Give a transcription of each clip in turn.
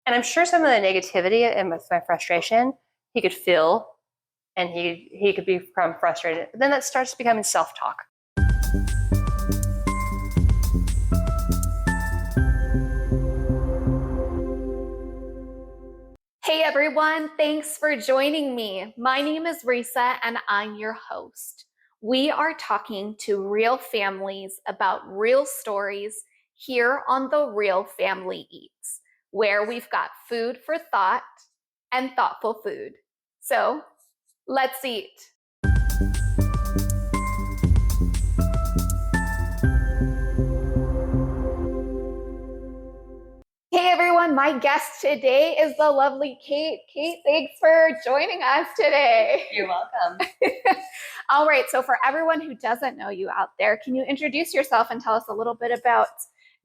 And I'm sure some of the negativity and with my frustration, he could feel, and he could become frustrated. But then that starts becoming self-talk. Hey everyone, thanks for joining me. My name is Reesa and I'm your host. We are talking to real families about real stories here on The Real Family Eats, where we've got food for thought and thoughtful food. So let's eat. Hey everyone, my guest today is the lovely Kate. Kate, thanks for joining us today. You're welcome. All right, so for everyone who doesn't know you out there, can you introduce yourself and tell us a little bit about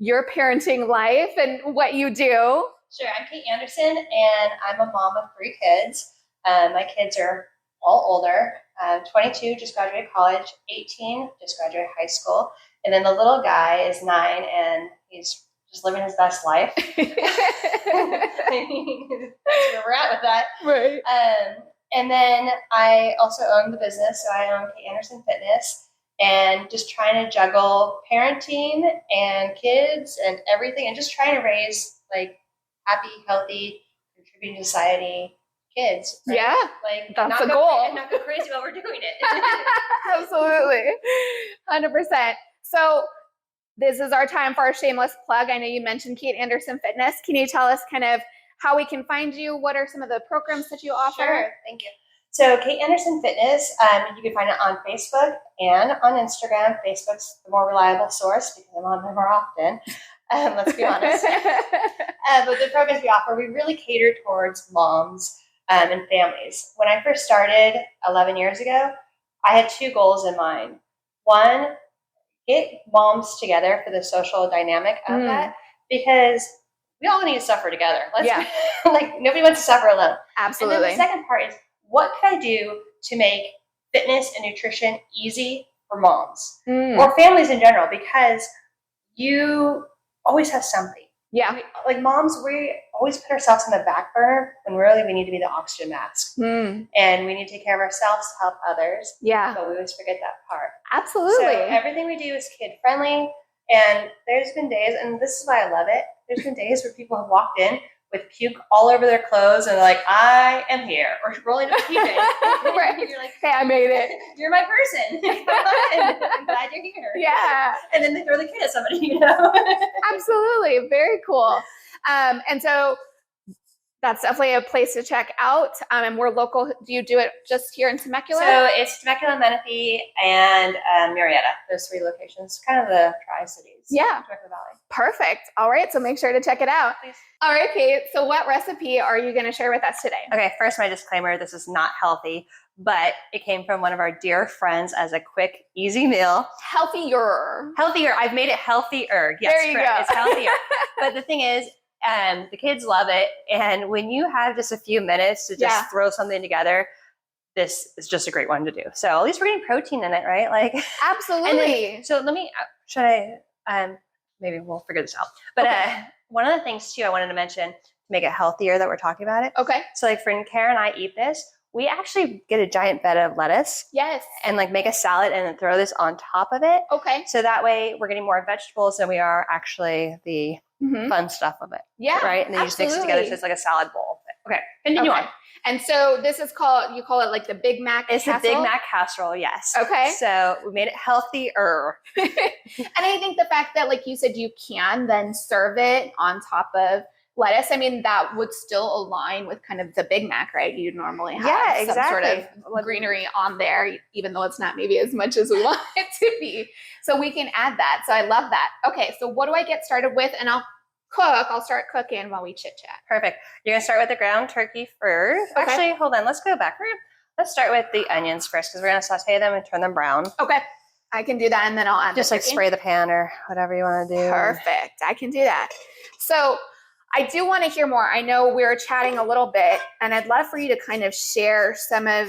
your parenting life and what you do? Sure, I'm Kate Anderson, and I'm a mom of 3 kids. My kids are all older. 22, just graduated college, 18, just graduated high school, and then the little guy is 9, and he's just living his best life. That's where we're at with that. Right. And then I also own the business, so I own Kate Anderson Fitness, and just trying to juggle parenting and kids and everything, and just trying to raise like happy, healthy, contributing to society kids. Right? Yeah, like that's the goal. And not go crazy while we're doing it. Absolutely, 100%. So this is our time for our shameless plug. I know you mentioned Kate Anderson Fitness. Can you tell us kind of how we can find you? What are some of the programs that you offer? Sure, thank you. So Kate Anderson Fitness, you can find it on Facebook and on Instagram. Facebook's the more reliable source because I'm on there more often. Let's be honest. But the programs we offer, we really cater towards moms and families. When I first started 11 years ago, I had 2 goals in mind. One, get moms together for the social dynamic of that, because we all need to suffer together. Like nobody wants to suffer alone. Absolutely. And then the second part is, what can I do to make fitness and nutrition easy for moms or families in general? Because you always have something. Yeah. Like moms, we always put ourselves in the back burner when really we need to be the oxygen mask. And we need to take care of ourselves to help others. Yeah. But we always forget that part. Absolutely. So everything we do is kid friendly. And there's been days, and this is why I love it, there's been days where people have walked in with puke all over their clothes and they're like, I am here. Or rolling up a PJ. Right. You're like, hey, I made it. You're my person. I'm glad you're here. Yeah. And then they throw the kid at somebody, you know? Absolutely. Very cool. And so that's definitely a place to check out. And we're local. Do you do it just here in Temecula? So it's Temecula, Menifee, and Murrieta. Those 3 locations, kind of the Tri-Cities. Yeah. Temecula Valley. Perfect. All right. So make sure to check it out. Please. All right, Kate. So what recipe are you going to share with us today? Okay. First, my disclaimer, this is not healthy, but it came from one of our dear friends as a quick, easy meal. Healthier. I've made it healthier. Yes, there you correct. go. It's healthier. But the thing is, the kids love it. And when you have just a few minutes to just throw something together, this is just a great one to do. So at least we're getting protein in it, right? Like Absolutely. So should I, maybe we'll figure this out. But one of the things too, I wanted to mention to make it healthier that we're talking about it. Okay. So like when Kara and I eat this, we actually get a giant bed of lettuce. Yes. And like make a salad and then throw this on top of it. Okay. So that way we're getting more vegetables than we are actually the fun stuff of it. Yeah. Right. And then you just mix it together. So it's like a salad bowl. Okay. Continue on. And so this is you call it like the Big Mac Casserole? It's the Big Mac Casserole, yes. Okay. So we made it healthier. And I think the fact that, like you said, you can then serve it on top of lettuce, I mean, that would still align with kind of the Big Mac, right? You'd normally have some sort of greenery on there, even though it's not maybe as much as we want it to be. So we can add that. So I love that. Okay, so what do I get started with? And I'll start cooking while we chit chat. Perfect. You're going to start with the ground turkey first. Okay. Actually, hold on. Let's go back. Let's start with the onions first because we're going to saute them and turn them brown. Okay. I can do that and then I'll add just like spray the pan or whatever you want to do. Perfect. I can do that. So I do want to hear more. I know we were chatting a little bit and I'd love for you to kind of share some of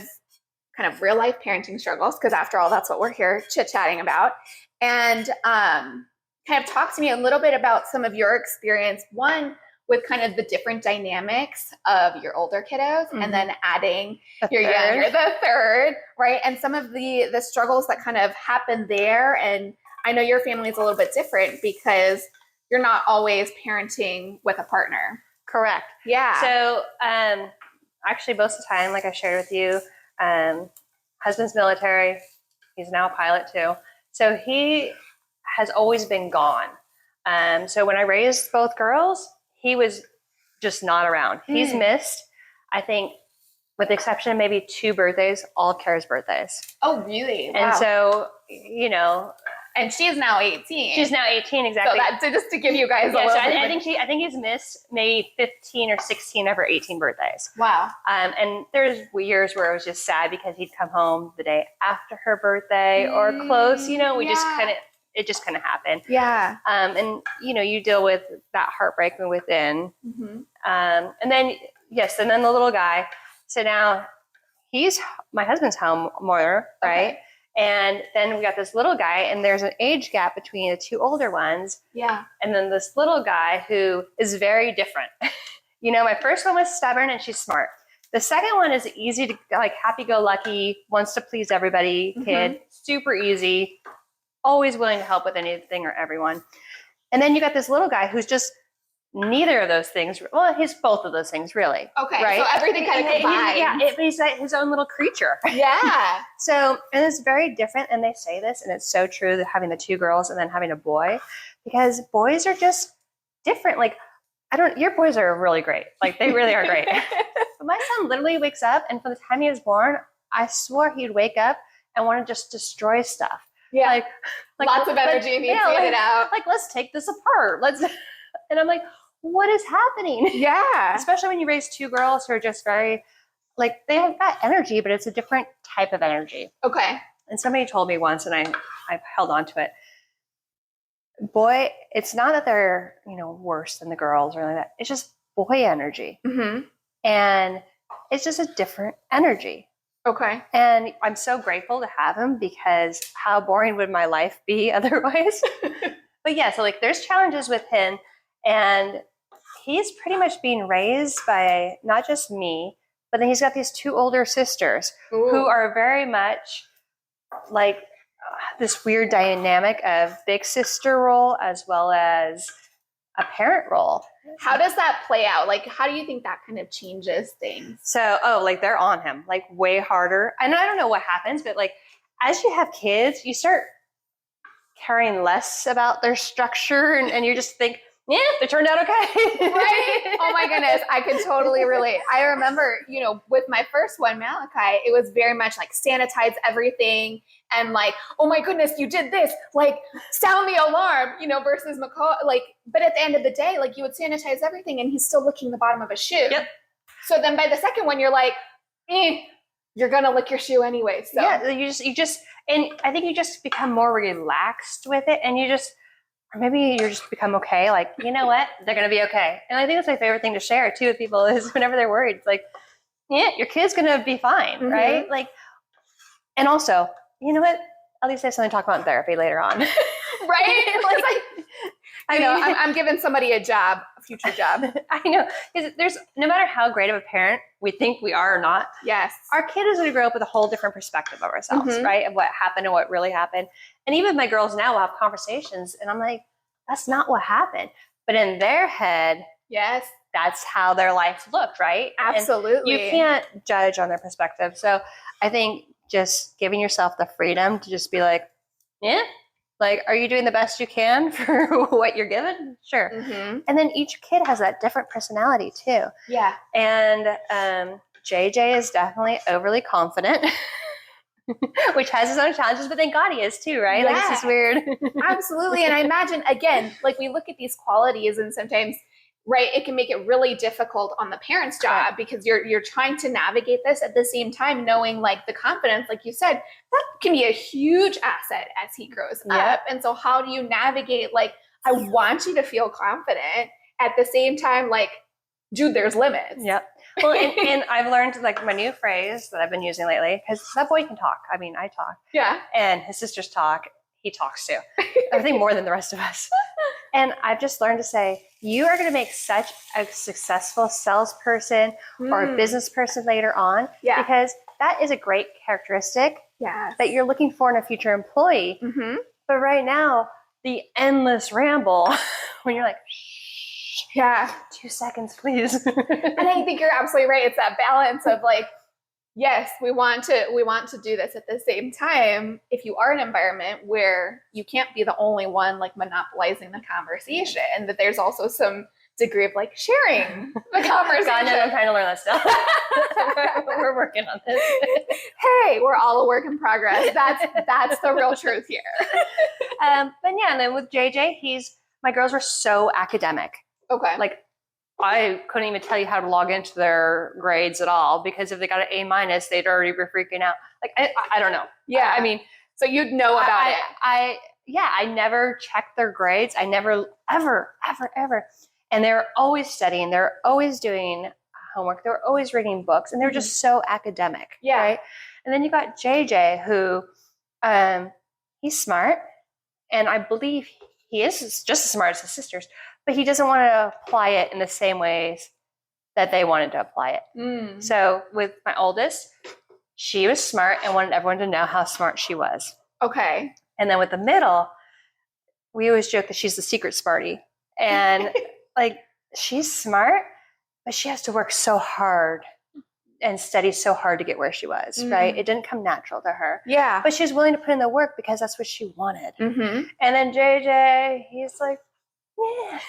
kind of real life parenting struggles because after all, that's what we're here chit-chatting about. And kind of talk to me a little bit about some of your experience. One, with kind of the different dynamics of your older kiddos and then adding your younger, the third, right? And some of the struggles that kind of happen there. And I know your family is a little bit different because you're not always parenting with a partner. Correct. Yeah. So actually most of the time, like I shared with you, husband's military, he's now a pilot too. So he has always been gone. So when I raised both girls, he was just not around. He's missed, I think, with the exception of maybe 2 birthdays, all of Kara's birthdays. Oh, really? Wow. And so, you know. And she's now 18. She's now 18, exactly. So that's just to give you guys a little so bit. I think he's missed maybe 15 or 16 of her 18 birthdays. Wow. And there's years where it was just sad because he'd come home the day after her birthday or close, you know, it just couldn't happen. Yeah. And, you know, you deal with that heartbreak from within. And then the little guy. So now he's my husband's home more, right? Okay. And then we got this little guy, and there's an age gap between the 2 older ones. Yeah. And then this little guy who is very different. You know, my first one was stubborn and she's smart. The second one is easy to, like, happy-go-lucky, wants to please everybody kid, super easy, always willing to help with anything or everyone. And then you got this little guy who's just neither of those things. Well, he's both of those things, really. Okay, right? So everything kind of combines. He's like his own little creature. Yeah. So, and it's very different. And they say this, and it's so true, that having the 2 girls and then having a boy, because boys are just different. Like, your boys are really great. Like, they really are great. But my son literally wakes up, and from the time he was born, I swore he'd wake up and want to just destroy stuff. Yeah. Like lots of energy needs to get it out. Like, let's take this apart. And I'm like, what is happening? Yeah. Especially when you raise 2 girls who are just very, like, they have got energy, but it's a different type of energy. Okay. And somebody told me once, and I held on to it. Boy, it's not that they're, you know, worse than the girls or like that. It's just boy energy. And it's just a different energy. Okay. And I'm so grateful to have him, because how boring would my life be otherwise? But yeah, so like there's challenges with him, and he's pretty much being raised by not just me, but then he's got these 2 older sisters who are very much like this weird dynamic of big sister role as well as a parent role. How does that play out? Like, how do you think that kind of changes things? So, like they're on him, like way harder. And I don't know what happens, but like as you have kids, you start caring less about their structure, and you just think, yeah, they turned out okay. Right? Oh my goodness. I could totally relate. I remember, you know, with my first one, Malachi, it was very much like sanitize everything and like, oh my goodness, you did this, like sound the alarm, you know, versus McCall, like, but at the end of the day, like you would sanitize everything and he's still licking the bottom of a shoe. Yep. So then by the second one, you're like, you're going to lick your shoe anyway. So yeah, you just, and I think you just become more relaxed with it, and you just, or maybe you just become okay. Like, you know what? They're going to be okay. And I think that's my favorite thing to share too with people is whenever they're worried, it's like, yeah, your kid's going to be fine. Right. Like, and also, you know what? At least I have something to talk about in therapy later on. Right? Like, I know. I'm giving somebody a future job. I know. Because there's, no matter how great of a parent we think we are or not, yes, our kid is going to grow up with a whole different perspective of ourselves, right? Of what happened and what really happened. And even my girls now will have conversations, and I'm like, that's not what happened. But in their head, yes, that's how their life looked, right? Absolutely. And you can't judge on their perspective. So I think just giving yourself the freedom to just be like, yeah, like, are you doing the best you can for what you're given? Sure. And then each kid has that different personality too. Yeah. And JJ is definitely overly confident, which has its own challenges, but thank God he is too, right? Yeah. Like, it's just weird. Absolutely. And I imagine, again, like we look at these qualities and sometimes, right, it can make it really difficult on the parent's job because you're trying to navigate this at the same time, knowing like the confidence, like you said, that can be a huge asset as he grows up. And so how do you navigate, like, I want you to feel confident at the same time, like, dude, there's limits. Yep. Well, and I've learned like my new phrase that I've been using lately, because that boy can talk. I mean, I talk. Yeah. And his sisters talk. He talks too. I think more than the rest of us. And I've just learned to say, you are going to make such a successful salesperson or a business person later on, because that is a great characteristic that you're looking for in a future employee. Mm-hmm. But right now, the endless ramble when you're like, shh, 2 seconds, please. And I think you're absolutely right. It's that balance of like, yes, we want to do this at the same time. If you are in an environment where you can't be the only one like monopolizing the conversation, that there's also some degree of like sharing the conversation. God, I'm trying to learn that stuff. We're working on this. Hey, we're all a work in progress. That's the real truth here. But yeah, and then with JJ, my girls were so academic. Okay. Like, I couldn't even tell you how to log into their grades at all, because if they got an A-, they'd already be freaking out. Like, I don't know. Yeah. I mean, so you'd know about it. I never checked their grades. I never, ever. And they're always studying. They're always doing homework. They're always reading books, and they're just so academic. Yeah. Right. And then you got JJ, who, he's smart, and I believe he is just as smart as his sisters, but he doesn't want to apply it in the same ways that they wanted to apply it. So with my oldest, she was smart and wanted everyone to know how smart she was. Okay. And then with the middle, we always joke that she's the secret smarty. And like, she's smart, but she has to work so hard and study so hard to get where she was, right? It didn't come natural to her. Yeah. But she was willing to put in the work because that's what she wanted. Mm-hmm. And then JJ, he's like, yeah.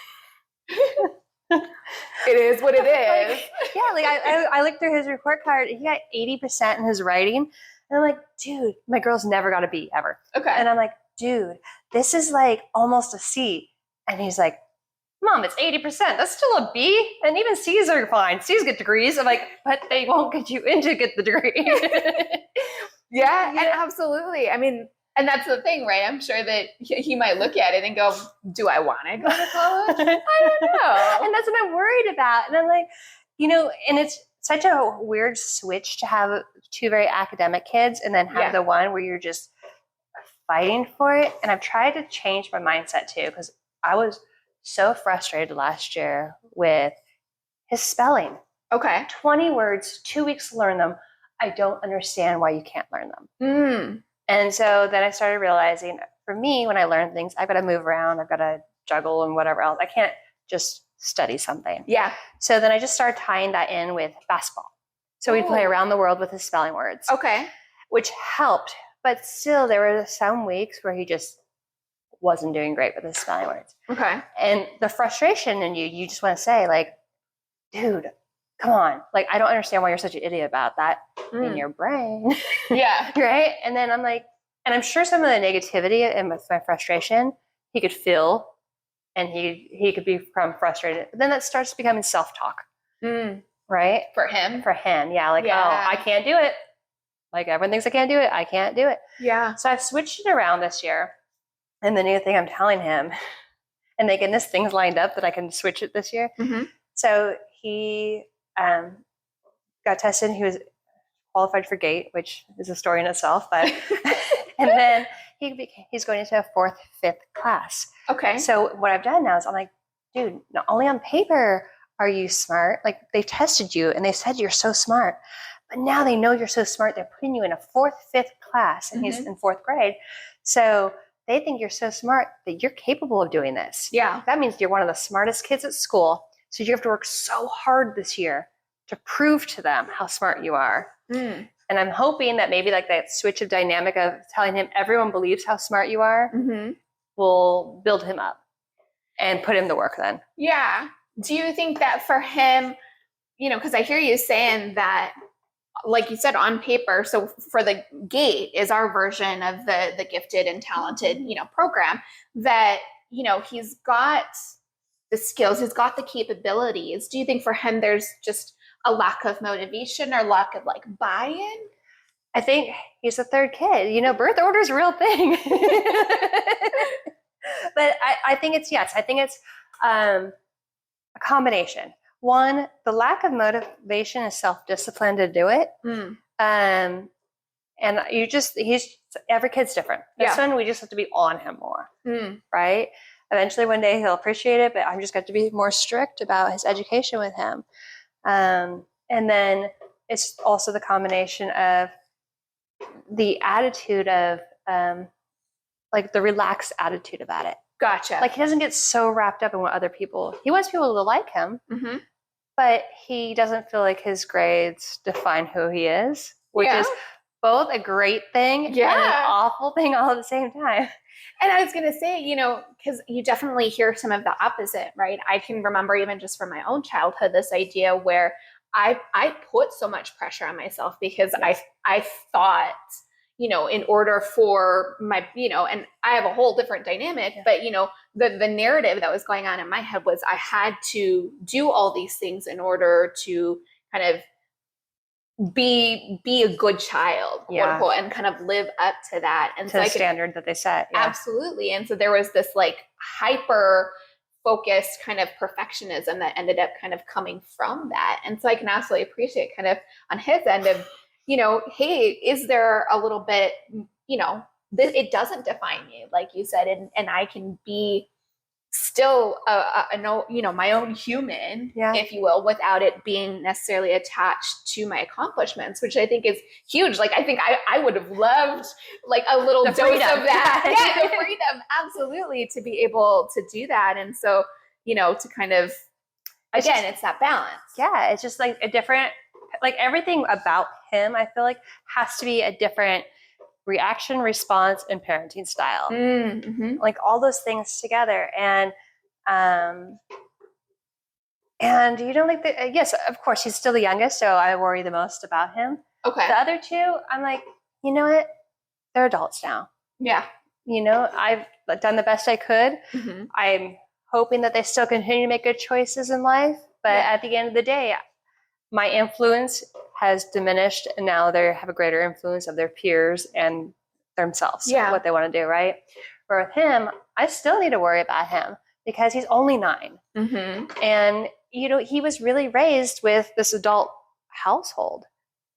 It is what it is. Like, I looked through his report card. He got 80% in his writing. And I'm like, dude, my girl's never got a B ever. Okay. And I'm like, dude, this is like almost a C. And he's like, Mom, it's 80%. That's still a B. And even C's are fine. C's get degrees. I'm like, but they won't get you in to get the degree. Yeah, and absolutely. I mean, and that's the thing, right? I'm sure that he might look at it and go, do I want to go to college? I don't know. And that's what I'm worried about. And I'm like, and it's such a weird switch to have 2 very academic kids and then have the one where you're just fighting for it. And I've tried to change my mindset too, because I was so frustrated last year with his spelling. Okay. 20 words, 2 weeks to learn them. I don't understand why you can't learn them. And so then I started realizing, for me, when I learn things, I've got to move around. I've got to juggle and whatever else. I can't just study something. Yeah. So then I just started tying that in with basketball. So we'd play around the world with his spelling words. Okay. Which helped. But still, there were some weeks where he just wasn't doing great with his spelling words. Okay. And the frustration in you just want to say, like, dude, come on. Like, I don't understand why you're such an idiot about that in your brain. Yeah. Right? And then I'm like, and I'm sure some of the negativity and with my frustration, he could feel, and he could become frustrated. But then that starts becoming self-talk. Right? For him? For him, yeah. Like, oh, I can't do it. Like, everyone thinks I can't do it. I can't do it. Yeah. So I've switched it around this year. And the new thing I'm telling him, and thank goodness things lined up that I can switch it this year. Mm-hmm. So he got tested. He was qualified for GATE, which is a story in itself. But and then he's going into a 4th, 5th class. Okay. So what I've done now is I'm like, dude, not only on paper are you smart, like they tested you and they said you're so smart, but now they know you're so smart. They're putting you in a 4th, 5th class, and he's in 4th grade. So they think you're so smart that you're capable of doing this. Yeah. That means you're one of the smartest kids at school. So you have to work so hard this year to prove to them how smart you are. And I'm hoping that maybe like that switch of dynamic of telling him everyone believes how smart you are will build him up and put him to work then. Yeah. Do you think that for him, because I hear you saying that, like you said, on paper, so for the GATE is our version of the gifted and talented, program, that, he's got the skills, he's got the capabilities. Do you think for him there's just a lack of motivation or lack of like buy-in? I think he's a 3rd kid. Birth order is a real thing. But I think it's, I think it's a combination. One, the lack of motivation and self-discipline to do it. And every kid's different. This one, we just have to be on him more, right? eventually one day he'll appreciate it, but I'm just got to be more strict about his education with him. And then it's also the combination of the attitude of, like the relaxed attitude about it. Gotcha. Like he doesn't get so wrapped up in what he wants people to like him, but he doesn't feel like his grades define who he is, which is both a great thing and an awful thing all at the same time. And I was going to say, you know, because you definitely hear some of the opposite, right? I can remember even just from my own childhood, this idea where I put so much pressure on myself because I thought, you know, in order for my, you know, and I have a whole different dynamic, but, you know, the narrative that was going on in my head was I had to do all these things in order to kind of be a good child, quote unquote, and kind of live up to that. And to the standard that they set. Yeah. Absolutely. And so there was this like hyper focused kind of perfectionism that ended up kind of coming from that. And so I can absolutely appreciate kind of on his end of, you know, hey, is there a little bit, you know, it doesn't define me, like you said, and I can be still you know, my own human, if you will, without it being necessarily attached to my accomplishments, which I think is huge. Like, I think I would have loved like a little dose of that. The freedom, absolutely, to be able to do that. And so, you know, to kind of, again, it's that balance. Yeah. It's just like a different, like everything about him, I feel like has to be a different reaction, response, and parenting style. Like all those things together. And you know, like yes, of course, he's still the youngest, so I worry the most about him. Okay. The other two, I'm like, you know what? They're adults now. Yeah. You know, I've done the best I could. I'm hoping that they still continue to make good choices in life. But at the end of the day, my influence has diminished, and now they have a greater influence of their peers and themselves, what they want to do, right? Where with him, I still need to worry about him because he's only 9. And, you know, he was really raised with this adult household.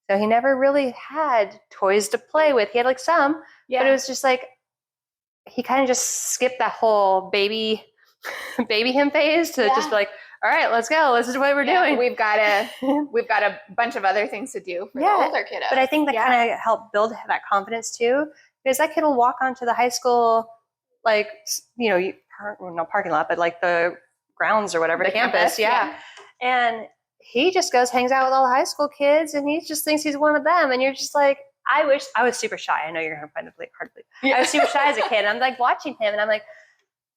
So he never really had toys to play with. He had like some, but it was just like, he kind of just skipped that whole baby him phase to just be like, all right, let's go. This is what we're doing. We've got a bunch of other things to do for the older kiddos. But I think that kind of helped build that confidence too, because that kid will walk onto the high school, like, you know, not parking lot, but like the grounds or whatever, the campus. And he just goes, hangs out with all the high school kids, and he just thinks he's one of them. And you're just like, I wish I was super shy. I know you're going to find it hard to believe. I was super shy as a kid. And I'm like watching him, and I'm like,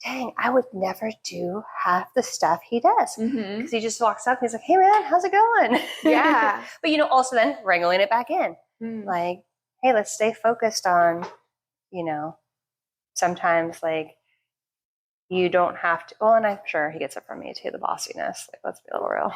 dang, I would never do half the stuff he does. Because he just walks up and he's like, hey man, how's it going? But, you know, also then wrangling it back in. Like, hey, let's stay focused on, you know, sometimes like you don't have to, well, and I'm sure he gets it from me too, the bossiness. Like, let's be a little real.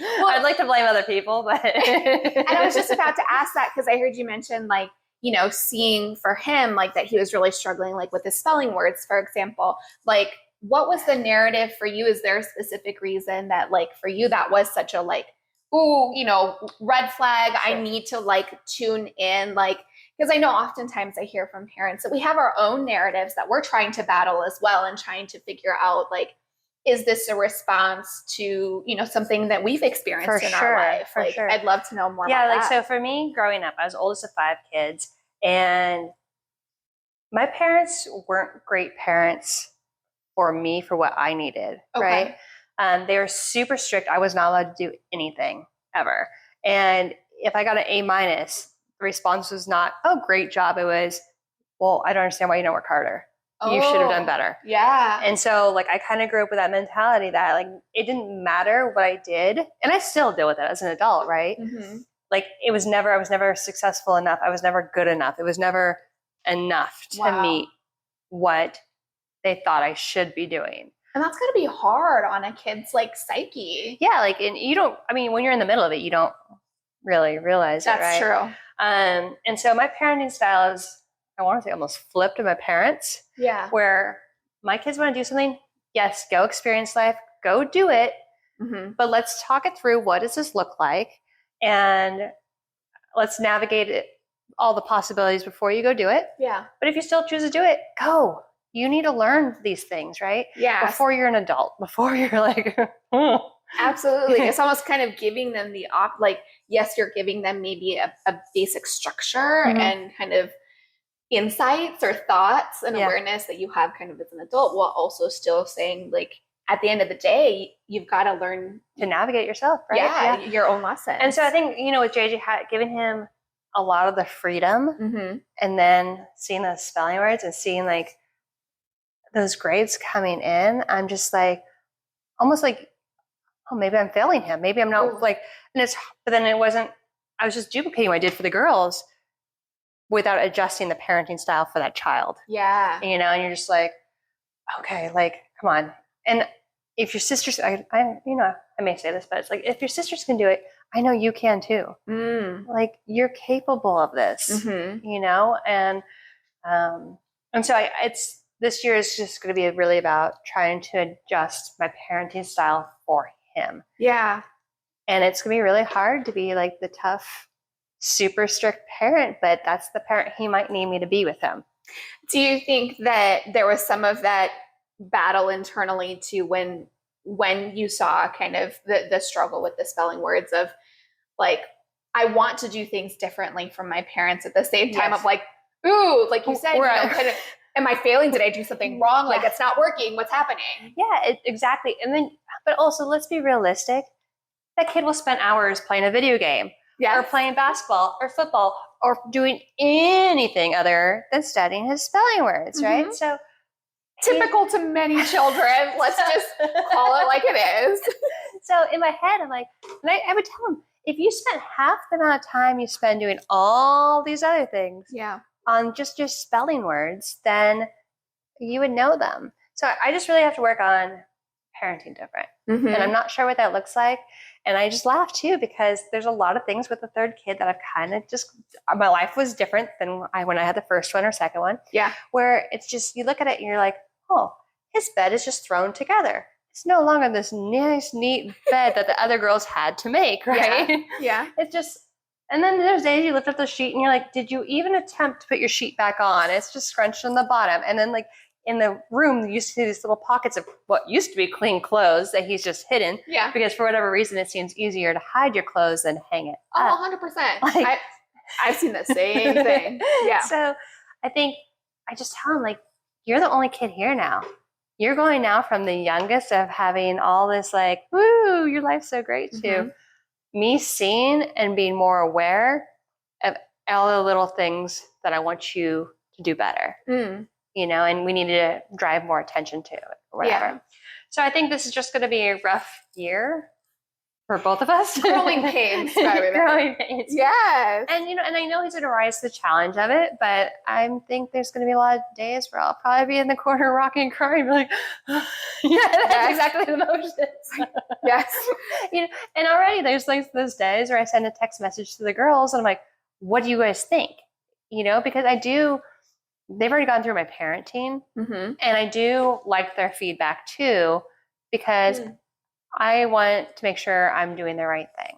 Well, I'd like to blame other people, but. And I was just about to ask that because I heard you mention like, you know, seeing for him, like that he was really struggling, like with his spelling words, for example, like what was the narrative for you? Is there a specific reason that like for you, that was such a like, ooh, you know, red flag. I need to like tune in, like, because I know oftentimes I hear from parents that we have our own narratives that we're trying to battle as well and trying to figure out like, is this a response to, you know, something that we've experienced in our life? Like, I'd love to know more about that. So for me, growing up, I was oldest of 5 kids, and my parents weren't great parents for me for what I needed, right? They were super strict. I was not allowed to do anything ever. And if I got an A-, the response was not, oh, great job. It was, well, I don't understand why you don't work harder. You should have done better. And so like I kind of grew up with that mentality that like it didn't matter what I did, and I still deal with it as an adult, right? Like I was never successful enough. I was never good enough. It was never enough to meet what they thought I should be doing. And that's going to be hard on a kid's like psyche. Yeah, like, and you don't, I mean, when you're in the middle of it, you don't really realize it, right? That's true. And so my parenting style is, I want to say almost flipped to my parents. Where my kids want to do something, yes, go experience life, go do it. But let's talk it through. What does this look like? And let's navigate it, all the possibilities before you go do it. But if you still choose to do it, go. you need to learn these things, right? Yeah. Before you're an adult, before you're like, oh. Absolutely. It's almost kind of giving them yes, you're giving them maybe a basic structure and kind of insights or thoughts and awareness that you have kind of as an adult, while also still saying, like, at the end of the day, you've got to learn to navigate yourself, right? Yeah, your own lesson. And so I think, with JJ, giving him a lot of the freedom and then seeing those spelling words and seeing like those grades coming in, I'm just like, almost like, oh, maybe I'm failing him. Maybe I'm not but then it wasn't, I was just duplicating what I did for the girls without adjusting the parenting style for that child. Yeah. And you're just like, okay, like, come on. And if your sisters, I may say this, but it's like, if your sisters can do it, I know you can too. Like, you're capable of this, and so this year is just going to be really about trying to adjust my parenting style for him. Yeah. And it's going to be really hard to be like the tough, super strict parent, but that's the parent he might need me to be with him. Do you think that there was some of that battle internally too when you saw kind of the struggle with the spelling words of like, I want to do things differently from my parents at the same time of like, ooh, like you said, kind of, am I failing? Did I do something wrong? Like, it's not working. What's happening? Yeah, exactly. And then, but also, let's be realistic. That kid will spend hours playing a video game or playing basketball or football or doing anything other than studying his spelling words, right? So typical to many children. Let's just call it like it is. So in my head, I'm like, and I would tell him, if you spent half the amount of time you spend doing all these other things on just your spelling words, then you would know them. So I just really have to work on parenting different. And I'm not sure what that looks like. And I just laugh too, because there's a lot of things with the third kid that I've kind of my life was different than when I had the first one or second one. Yeah. Where it's just, you look at it and you're like, oh, his bed is just thrown together. It's no longer this nice, neat bed that the other girls had to make, right? Yeah. It's just, and then there's days you lift up the sheet and you're like, did you even attempt to put your sheet back on? It's just scrunched on the bottom. And then like in the room, you used to see these little pockets of what used to be clean clothes that he's just hidden. Yeah. Because for whatever reason, it seems easier to hide your clothes than hang it up. Oh, 100%. Like, I've seen the same thing. Yeah. So I think I just tell him, like, you're the only kid here now. You're going now from the youngest of having all this like, woo, your life's so great to me seeing and being more aware of all the little things that I want you to do better. And we need to drive more attention to it or whatever. Yeah. So I think this is just going to be a rough year for both of us. Growing pains. Growing pains. Yes. And, and I know he's going to rise to the challenge of it, but I think there's going to be a lot of days where I'll probably be in the corner rocking and crying, be like, that's exactly the motions. Yes. And already there's like those days where I send a text message to the girls and I'm like, what do you guys think? Because they've already gone through my parenting and I do like their feedback too, because I want to make sure I'm doing the right thing.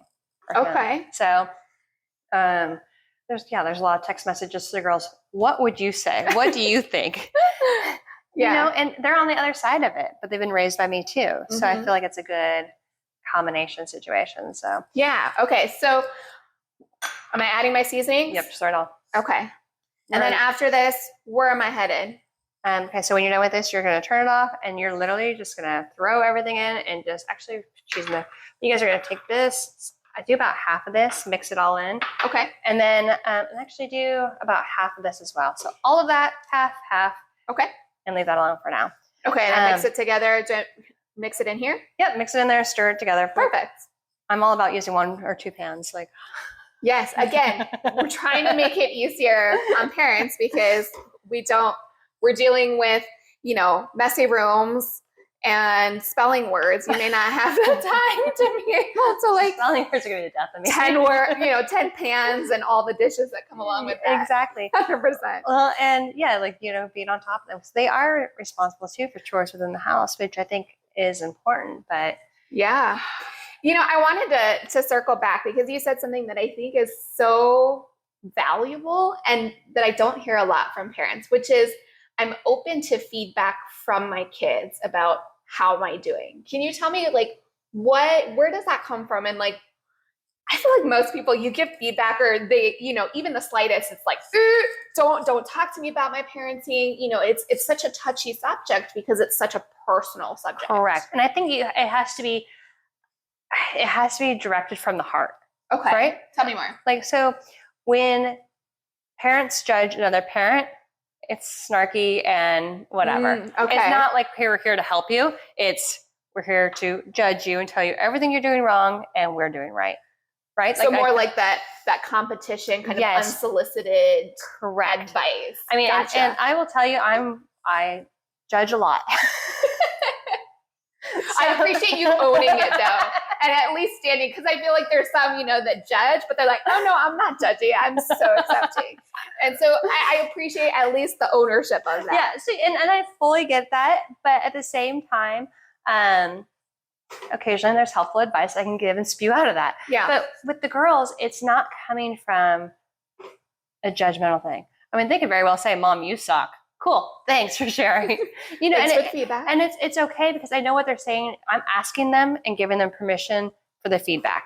Okay. So there's a lot of text messages to the girls. What would you say? What do you think? And they're on the other side of it, but they've been raised by me too. So I feel like it's a good combination situation. So yeah. Okay. So am I adding my seasonings? Yep. Start off. Okay. And then after this, where am I headed? Okay, so when you're done with this, you're going to turn it off and you're literally just going to throw everything in and just actually you guys are going to take this. I do about half of this, mix it all in. Okay. And then actually do about half of this as well. So all of that, half. Okay. And leave that alone for now. Okay, and I mix it together. Mix it in here? Yep, mix it in there, stir it together. Perfect. I'm all about using 1 or 2 pans. Like, yes, again, we're trying to make it easier on parents because we're dealing with, messy rooms and spelling words. You may not have the time to be able to like spelling words are going to be the death of me. 10 pans and all the dishes that come along with that. Exactly. 100%. Well, and being on top of them. So they are responsible too for chores within the house, which I think is important, but yeah. I wanted to circle back because you said something that I think is so valuable and that I don't hear a lot from parents, which is, I'm open to feedback from my kids about how am I doing. Can you tell me like where does that come from? And like, I feel like most people, you give feedback or they, you know, even the slightest, it's like, don't talk to me about my parenting. You know, it's such a touchy subject because it's such a personal subject. Correct. And I think it has to be directed from the heart. Okay. Right? Tell me more. Like, so when parents judge another parent, it's snarky and whatever. Okay. It's not like, hey, we're here to help you. It's, we're here to judge you and tell you everything you're doing wrong and we're doing right. Right? So like like that competition kind of unsolicited advice. I mean, gotcha. and I will tell you, I judge a lot. I appreciate you owning it though. And at least standing, because I feel like there's some, you know, that judge, but they're like, oh no, I'm not judging. I'm so accepting. And so I appreciate at least the ownership of that. Yeah. So, and I fully get that. But at the same time, occasionally there's helpful advice I can give and spew out of that. Yeah. But with the girls, it's not coming from a judgmental thing. I mean, they could very well say, Mom, you suck. Cool. Thanks for sharing. You know, feedback. And it's okay because I know what they're saying. I'm asking them and giving them permission for the feedback.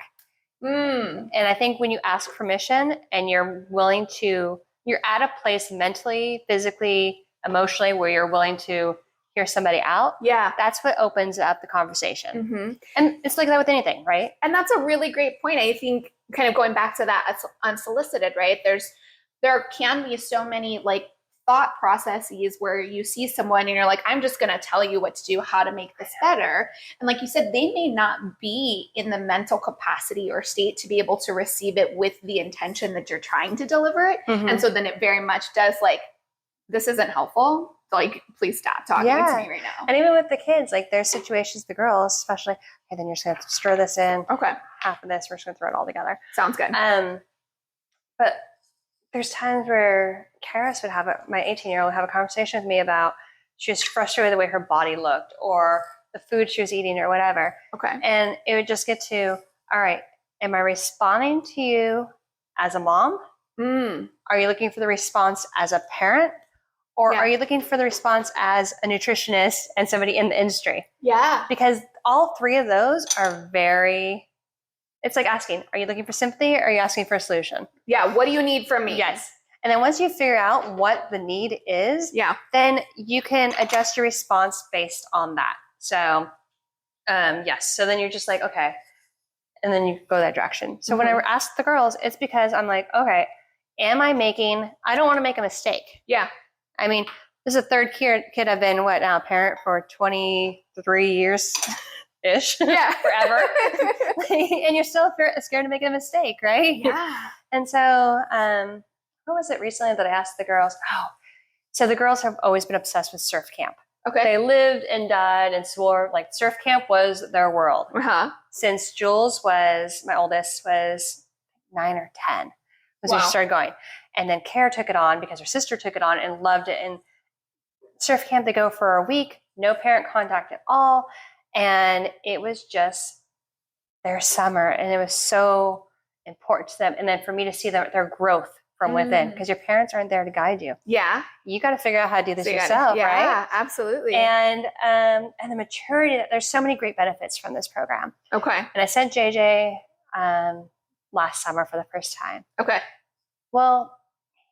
And I think when you ask permission and you're willing to, you're at a place mentally, physically, emotionally where you're willing to hear somebody out. Yeah. That's what opens up the conversation. And it's like that with anything, right? And that's a really great point. I think kind of going back to that unsolicited, right? There can be so many like thought processes where you see someone and you're like, I'm just going to tell you what to do, how to make this better. And like you said, they may not be in the mental capacity or state to be able to receive it with the intention that you're trying to deliver it. And so then it very much does like, this isn't helpful. Like, please stop talking to me right now. And even with the kids, like there's situations, the girls, especially, hey, then you're just going to stir this in. Okay. Half of this, we're just going to throw it all together. Sounds good. But there's times where Karis would my 18-year-old would have a conversation with me about she was frustrated with the way her body looked or the food she was eating or whatever. Okay. And it would just get to, all right, am I responding to you as a mom? Are you looking for the response as a parent? Or are you looking for the response as a nutritionist and somebody in the industry? Yeah. Because all three of those are it's like asking, are you looking for sympathy or are you asking for a solution? Yeah. What do you need from me? Yes. And then once you figure out what the need is, then you can adjust your response based on that. So, yes. So then you're just like, okay. And then you go that direction. So when I ask the girls, it's because I'm like, okay, I don't want to make a mistake. Yeah. I mean, this is the third kid I've been, parent for 23 years-ish. Yeah. Forever. And you're still scared to make a mistake, right? Yeah. And so, what was it recently that I asked the girls? So the girls have always been obsessed with surf camp. Okay. They lived and died and swore like surf camp was their world. Since Jules my oldest, was 9 or 10. When she started going. And then Kara took it on because her sister took it on and loved it. And surf camp, they go for a week, no parent contact at all. And it was just their summer. And it was so important to them. And then for me to see their growth from within, because your parents aren't there to guide you. Yeah. You got to figure out how to do this yourself, right? Yeah, absolutely. And the maturity, there's so many great benefits from this program. Okay. And I sent JJ last summer for the first time. Okay. Well,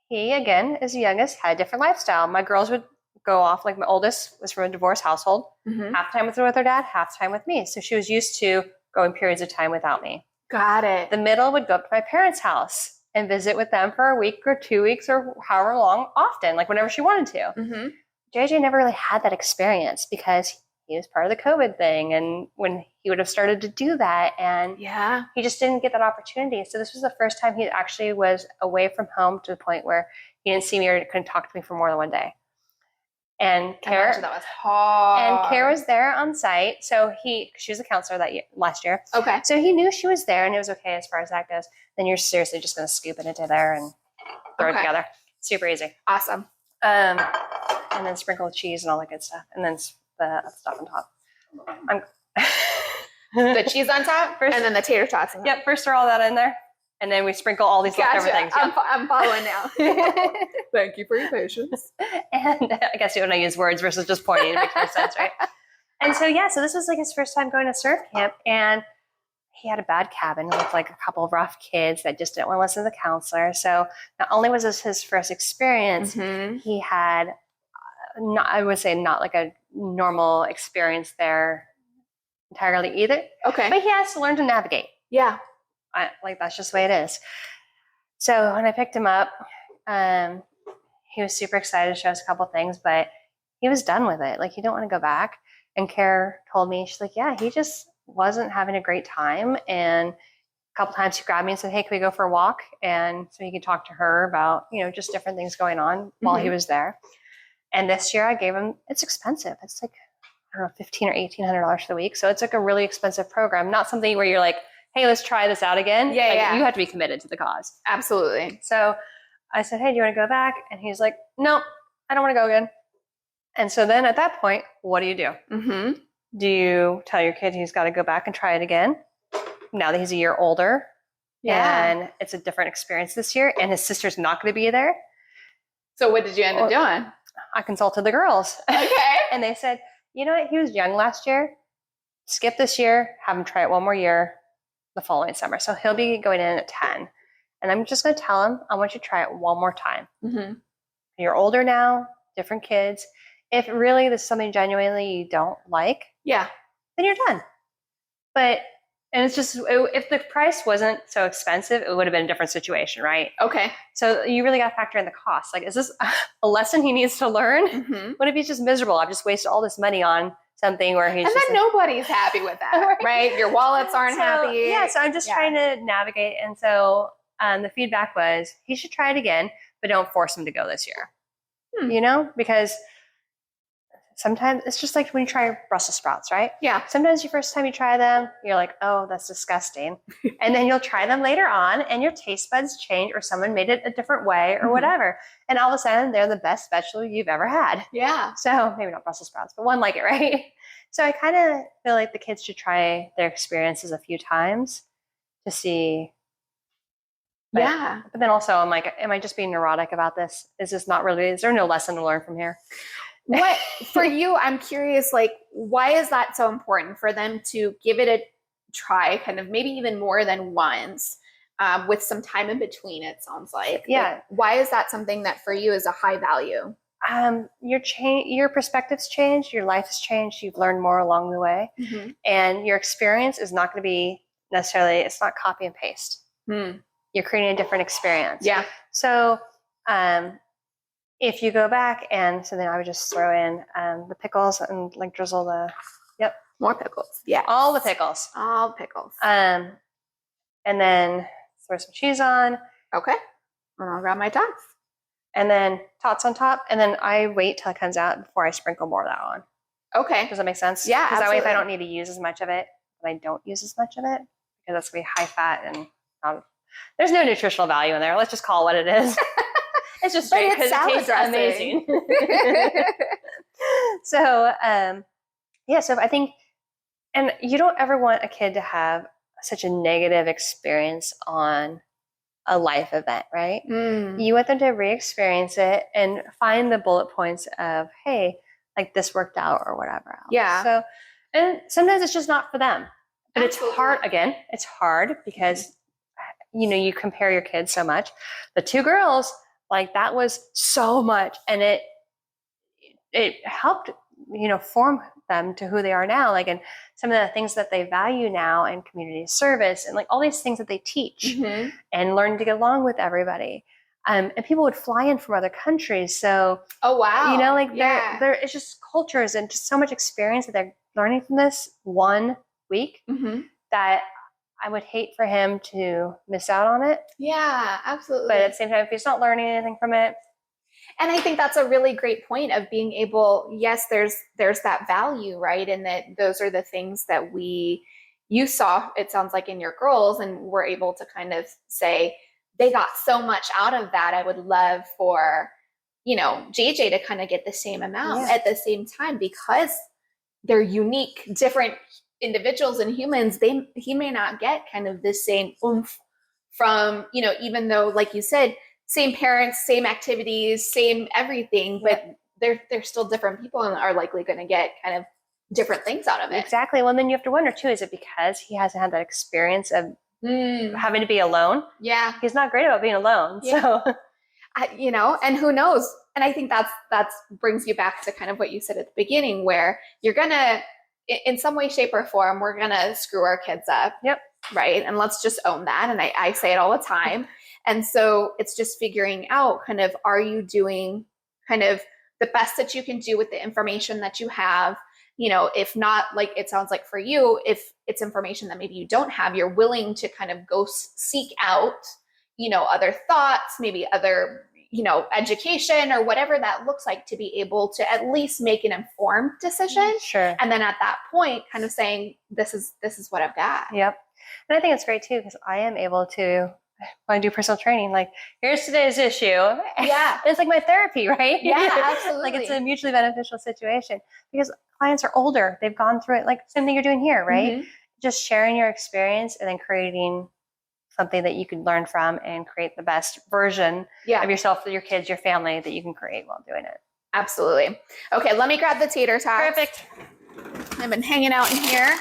he, again, is the youngest, had a different lifestyle. My girls would go off, like my oldest was from a divorced household, half the time with her dad, half the time with me. So she was used to going periods of time without me. Got it. The middle would go up to my parents' house and visit with them for a week or 2 weeks or however long, often, like whenever she wanted to. JJ never really had that experience because he was part of the COVID thing. And when he would have started to do that, and he just didn't get that opportunity. So this was the first time he actually was away from home to the point where he didn't see me or couldn't talk to me for more than one day. And Kara, that was hard. And Kara was there on site. So she was a counselor last year. Okay. So he knew she was there and it was okay as far as that goes. Then you're seriously just going to scoop it into there and throw it together. Super easy. Awesome. And then sprinkle the cheese and all that good stuff. And then the stuff on top. The cheese on top first, and then the tater tots. Yep. First throw all that in there. And then we sprinkle all these leftover things. Yeah. I'm following now. Thank you for your patience. And I guess when I use words versus just pointing, it makes more sense, right? And so, so this was like his first time going to surf camp, and he had a bad cabin with like a couple of rough kids that just didn't want to listen to the counselor. So not only was this his first experience, he had, I would say, not like a normal experience there entirely either. Okay. But he has to learn to navigate. Yeah. Like that's just the way it is. So when I picked him up, he was super excited to show us a couple things, but he was done with it. Like he didn't want to go back. And Care told me, she's like, yeah, he just wasn't having a great time. And a couple times he grabbed me and said, hey, can we go for a walk? And so he could talk to her about, just different things going on while he was there. And this year I gave him, it's expensive. It's like, I don't know, $1,500 or $1,800 for the week. So it's like a really expensive program, not something where you're like, hey, let's try this out again. Yeah. You have to be committed to the cause. Absolutely. So I said, hey, do you want to go back? And he's like, no, I don't want to go again. And so then at that point, what do you do? Do you tell your kid he's got to go back and try it again now that he's a year older? Yeah. And it's a different experience this year, and his sister's not going to be there. So what did you end up doing? I consulted the girls. Okay. And they said, you know what? He was young last year. Skip this year. Have him try it one more year the following summer. So he'll be going in at 10. And I'm just going to tell him, I want you to try it one more time. You're older now, different kids. If really this is something genuinely you don't like, then you're done. And it's just, if the price wasn't so expensive, it would have been a different situation, right? Okay. So you really got to factor in the cost. Like, is this a lesson he needs to learn? What if he's just miserable? I've just wasted all this money on something where he's nobody's happy with that, right? Your wallets aren't happy. Yeah, so I'm just trying to navigate. And so the feedback was he should try it again, but don't force him to go this year. Because sometimes it's just like when you try Brussels sprouts, right? Yeah. Sometimes your first time you try them, you're like, oh, that's disgusting. And then you'll try them later on and your taste buds change, or someone made it a different way or whatever. And all of a sudden they're the best vegetable you've ever had. Yeah. So maybe not Brussels sprouts, but one like it, right? So I kind of feel like the kids should try their experiences a few times to see. But then also I'm like, am I just being neurotic about this? Is there no lesson to learn from here? What for you, I'm curious, like, why is that so important for them to give it a try, kind of maybe even more than once, with some time in between, it sounds like. Yeah. Like, why is that something that for you is a high value? Your perspectives change, your life has changed, you've learned more along the way. And your experience is not going to be necessarily, it's not copy and paste. You're creating a different experience. Yeah. So, if you go back, and so then I would just throw in the pickles and like drizzle more pickles. Yeah. All the pickles. All pickles. And then throw some cheese on. Okay. And I'll grab my tots. And then tots on top. And then I wait till it comes out before I sprinkle more of that on. Okay. Does that make sense? Yeah. Because that way if I don't need to use as much of it, then I don't use as much of it, because that's going to be high fat and there's no nutritional value in there. Let's just call it what it is. It's just straight because it tastes amazing. So, so I think, and you don't ever want a kid to have such a negative experience on a life event, right? You want them to re-experience it and find the bullet points of, hey, like this worked out or whatever else. Yeah. So, and sometimes it's just not for them. But Absolutely. It's hard, again, it's hard because, you compare your kids so much. The two girls, like that was so much, and it helped, form them to who they are now. Like, and some of the things that they value now, and community service, and like all these things that they teach, and learn to get along with everybody. And people would fly in from other countries. So, oh wow, there it's just cultures and just so much experience that they're learning from this 1 week that I would hate for him to miss out on it. Yeah, absolutely. But at the same time, if he's not learning anything from it. And I think that's a really great point of being able, yes, there's that value, right? And that those are the things that you saw, it sounds like, in your girls, and were able to kind of say, they got so much out of that. I would love for, JJ to kind of get the same amount at the same time, because they're unique, different individuals and humans. He may not get kind of the same oomph from, even though, like you said, same parents, same activities, same everything, but they're still different people and are likely going to get kind of different things out of it. Exactly. Well, then you have to wonder too, is it because he hasn't had that experience of having to be alone? Yeah. He's not great about being alone. Yeah. So, and who knows? And I think that's brings you back to kind of what you said at the beginning, where you're going to, in some way, shape, or form, we're going to screw our kids up. Yep. Right. And let's just own that. And I say it all the time. And so it's just figuring out kind of, are you doing kind of the best that you can do with the information that you have? If not, like it sounds like for you, if it's information that maybe you don't have, you're willing to kind of go seek out, other thoughts, maybe other, education or whatever that looks like, to be able to at least make an informed decision. Sure. And then at that point, kind of saying, this is what I've got. Yep. And I think it's great too, because I am able to, when I do personal training, like, here's today's issue. Yeah. It's like my therapy, right? Yeah, absolutely. Like, it's a mutually beneficial situation because clients are older. They've gone through it, like same thing you're doing here, right? Mm-hmm. Just sharing your experience and then creating something that you can learn from and create the best version of yourself, your kids, your family that you can create while doing it. Absolutely. Okay, let me grab the tater tots. Perfect. I've been hanging out in here.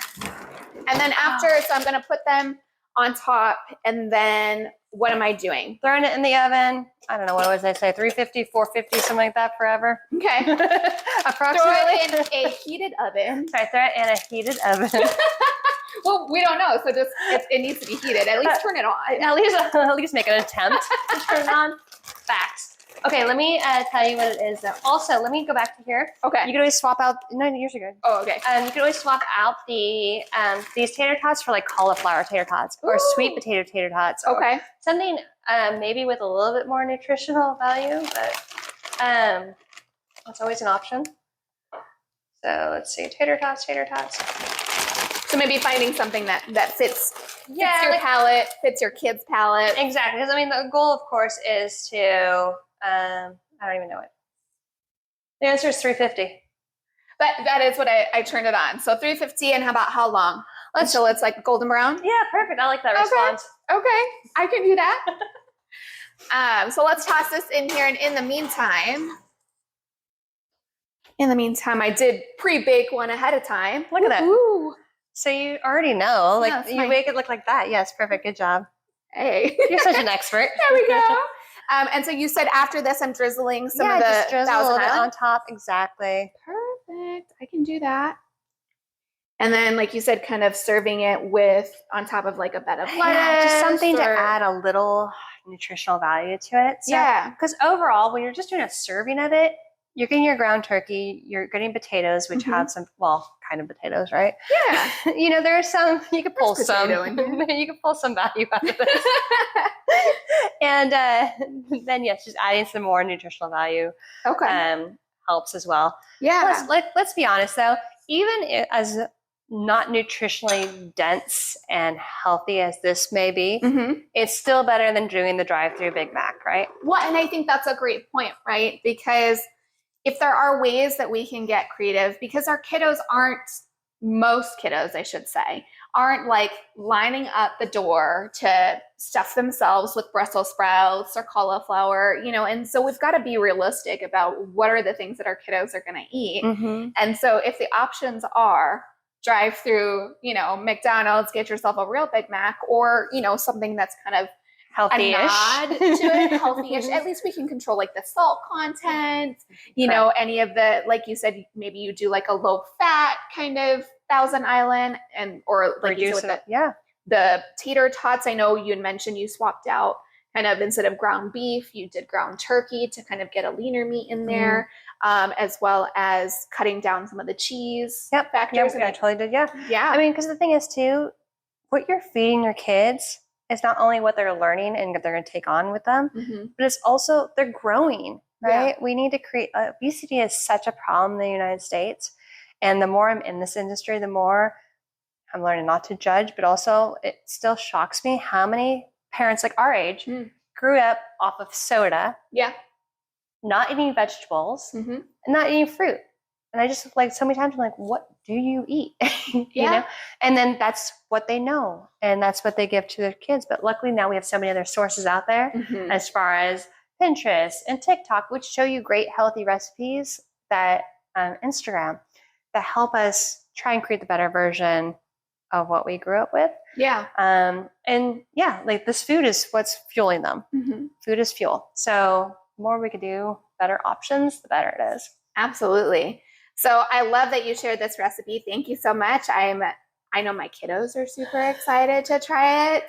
And then after, so I'm going to put them on top, and then what am I doing? Throwing it in the oven. I don't know, what was I say? 350, 450, something like that forever. Okay. Approximately. Throw it in a heated oven. Sorry, throw it in a heated oven. Well, we don't know, so just it needs to be heated. At least turn it on. At least make an attempt to turn it on. Facts. Okay, let me tell you what it is. Also, let me go back to here. Okay. You can always swap out. No, yours are good. Oh, okay. You can always swap out the these tater tots for like cauliflower tater tots or sweet potato tater tots. Okay. Or something maybe with a little bit more nutritional value, but that's always an option. So let's see, tater tots. So maybe finding something that fits your like, palate, fits your kid's palate. Exactly, because I mean the goal, of course, is to I don't even know it. The answer is 350. That is what I turned it on. So 350, and how long? Until it's like golden brown? Yeah, perfect. I like that response. Okay, I can do that. So let's toss this in here, and in the meantime, I did pre-bake one ahead of time. Look at that. Ooh. So you already know, like you make it look like that. Yes, perfect. Good job. Hey, you're such an expert. There we go. And so you said after this, I'm drizzling some of the just drizzle Thousand a little bit Island on top. Exactly. Perfect. I can do that. And then, like you said, kind of serving it with on top of like a bed of lettuce, just something to add a little nutritional value to it. So, because overall, when you're just doing a serving of it, you're getting your ground turkey, you're getting potatoes, which have some, kind of potatoes, right? Yeah. There's some, you could pull some, you can pull some value out of this. And then, yes, just adding some more nutritional value helps as well. Yeah. Let's be honest, though, even as not nutritionally dense and healthy as this may be, it's still better than doing the drive-through Big Mac, right? Well, and I think that's a great point, right? Because if there are ways that we can get creative, because our kiddos most kiddos, I should say, aren't like lining up the door to stuff themselves with Brussels sprouts or cauliflower, and so we've got to be realistic about what are the things that our kiddos are going to eat. And so if the options are drive through, McDonald's, get yourself a real Big Mac, or, something that's kind of healthy-ish. A nod to it, healthy-ish. At least we can control like the salt content, any of the, like you said, maybe you do like a low fat kind of Thousand Island, or like you said with the tater tots. I know you had mentioned you swapped out kind of, instead of ground beef, you did ground turkey to kind of get a leaner meat in there, as well as cutting down some of the cheese factors. I totally did. Yeah. Yeah. I mean, because the thing is too, what you're feeding your kids is not only what they're learning and what they're going to take on with them, but it's also they're growing, right? We need to create, obesity is such a problem in the United States. And the more I'm in this industry, the more I'm learning not to judge, but also it still shocks me how many parents like our age grew up off of soda, not eating vegetables, and not eating fruit. And I just like so many times I'm like, what do you eat? You know? And then that's what they know. And that's what they give to their kids. But luckily now we have so many other sources out there as far as Pinterest and TikTok, which show you great healthy recipes, that Instagram, that help us try and create the better version of what we grew up with. Yeah. And yeah, like this food is what's fueling them. Food is fuel. So the more we could do better options, the better it is. Absolutely. So I love that you shared this recipe. Thank you so much. I know my kiddos are super excited to try it.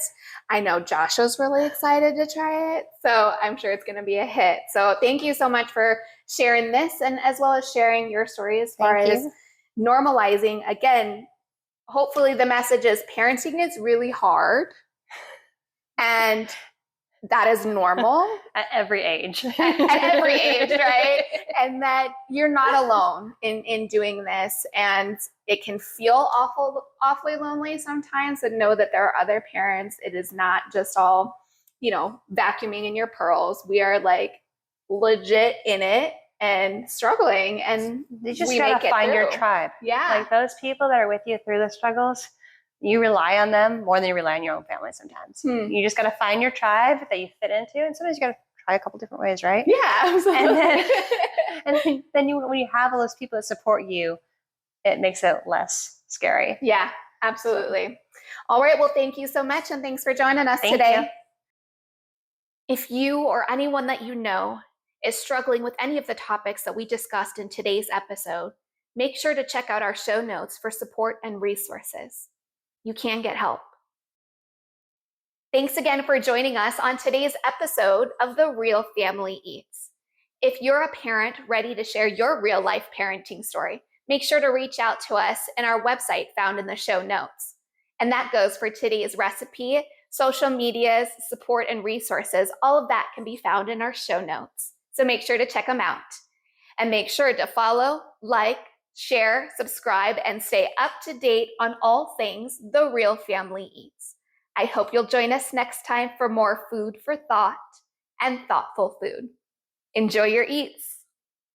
I know Joshua's really excited to try it. So I'm sure it's going to be a hit. So thank you so much for sharing this, and as well as sharing your story as far as normalizing. Again, hopefully the message is parenting is really hard, and that is normal at every age. At every age, right? And that you're not alone in doing this, and it can feel awfully lonely sometimes, and know that there are other parents. It is not just all, vacuuming in your pearls. We are like legit in it and struggling, and you just gotta find your tribe. Yeah. Like those people that are with you through the struggles, you rely on them more than you rely on your own family sometimes. You just got to find your tribe that you fit into. And sometimes you got to try a couple different ways, right? Yeah, absolutely. And then when you have all those people that support you, it makes it less scary. Yeah, absolutely. All right. Well, thank you so much. And thanks for joining us today. If you or anyone that you know is struggling with any of the topics that we discussed in today's episode, make sure to check out our show notes for support and resources. You can get help. Thanks again for joining us on today's episode of The Real Family Eats. If you're a parent ready to share your real life parenting story, make sure to reach out to us in our website found in the show notes. And that goes for today's recipe, social medias, support, and resources. All of that can be found in our show notes. So make sure to check them out. And make sure to follow, like, share, subscribe, and stay up to date on all things The Real Family Eats. I hope you'll join us next time for more food for thought and thoughtful food. Enjoy your eats.